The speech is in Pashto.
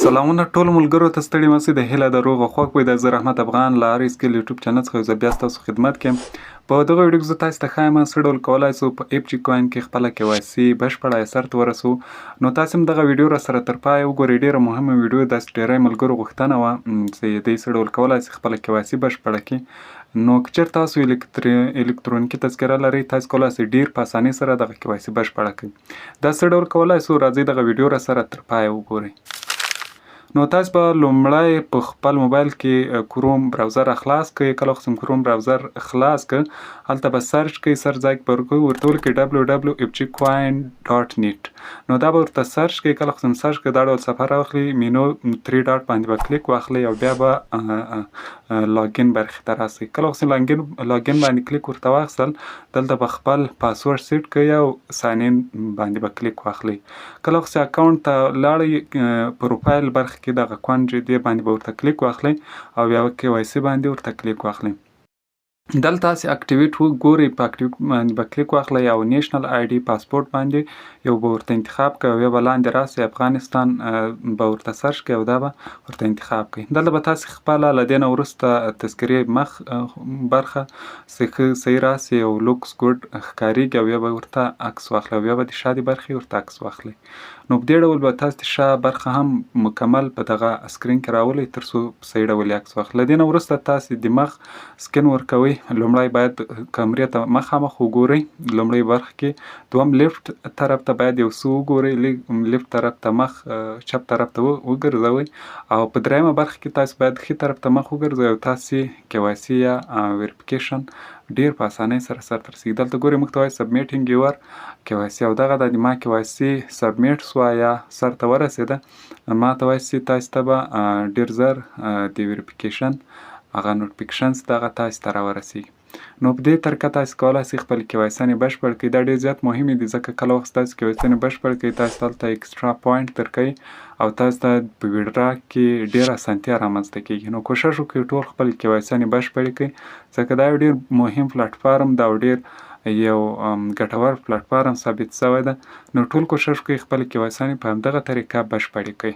سلامونه ټولو ملګرو ته ستړي مه د هیله د روغ او خوږ وي د زه رحمت افغان له هر اسکیل یوټیوب چینل څخه یو ځل بیا ستاسو خدمت کې یم. په دغه ویډیو کې زه تاسو ته ښایم څه ډول کولی سو په ایپ جي کوین کې خپله KYC بشپړه سرته ورسوو. نو تاسو هم دغه ویډیو راسره تر پایه وګورئ. ډېره مهمه ویډیو ده چې ډېری ملګرو غوښتنه وه چې دوی څه ډول کولی سي خپله KYC بشپړه کړي. نو که چېرته تاسو الکترونیکي تذکره لرئ تاسو کولی سئ ډېر په اسانۍ سره دغه KYC بشپړه کړئ. دا څه ډول کولی سو راځئ دغه ویډیو راسره تر پایه وګورئ. نو تاسو به لومړی په خپل موبایل کې کروم براوزر خلاص کړئ. کله خو کروم براوزر خلاص کړ هلته به سرچ کړئ، سرچ ځای کې به ورکوئ، ورته ولیکئ www.fgcoin.net. نو دا به ورته سرچ کړئ. کله خو سرچ کړئ دا ډول صفحه راوخلي، مینو 3 ډاټ باندې به کلیک واخلئ او بیا به لاګین برخې ته راسئ. کله خو لاګین باندې کلیک ورته واخیستل دلته به خپل پاسورډ سیټ کړئ او ساین ان باندې به کلیک واخلئ. کله خو اکاونټ ته لاړئ پروفایل برخه کې دغه کونج دی باندې به ورته کلیک واخلئ او بیا KYC باندې ورته کلیک واخلئ. دلته تاسې اکټیویټ وګورئ، په اکټیویټ باندې به کلیک واخلئ او نیشنل آی ډي پاسپورټ باندې یو به ورته انتخاب کړئ او بیا به لاندې راسئ افغانستان به ورته سرچ کړئ او دا به ورته انتخاب کړئ. دلته به تاسې خپله له دې نه وروسته تذکرې مخ برخه صحیح راسي او لوکس ګوډ ښکارېږي او بیا به ورته عکس واخلئ او بیا به د شا د برخې ورته عکس واخلئ. نو په دې ډول به تاسو د شا برخه هم مکمل په دغه سکرین کې راولئ تر څو په صحیح ډول یې عکس واخلئ. له دې نه وروسته تاسې د مخ سکین ورکوئ. لومړی باید کمرې ته مخامخ وګورئ. لومړۍ برخه کې دوم لیفت طرف ته باید یو څه وګورئ، لیفت طرف ته مخ چپ طرف ته وګرځوئ او په دریمه برخه کې تاسو باید ښي طرف ته مخ وګرځوئ او تاسې KYC یا ویریفیکیشن ډېر په اسانۍ سره سرته رسیږي. دلته ګورئ موږ ته وایي سبمیټینګ یور KYC او دغه د ما KYC سبمیټ سوه یا سرته ورسېده. ما ته وایي چې تاسو ته به ډېر ژر د ویریفیکیشن هغه نوټیفیکیشنز دغه تاسو ته راورسیږي. نو په دې طریقه تاسو کولی سئ خپل KYC بشپړ کړئ. دا ډېر زیات مهمې دي ځکه کله وخت تاسو KYC بشپړ کړئ تاسو ته هلته اکسټرا پوینټ درکوي او تاسو ته په ویډرا کې ډېره اسانتیا رامنځته کېږي. نو کوښښ وکړئ ټول خپل KYC بشپړې کړئ ځکه دا یو ډېر مهم پلیټفارم ده او ډېر یو ګټور پلیټفارم ثابت شوی ده. نو ټول کوښښ وکړئ خپل KYC په همدغه طریقه بشپړې کړئ.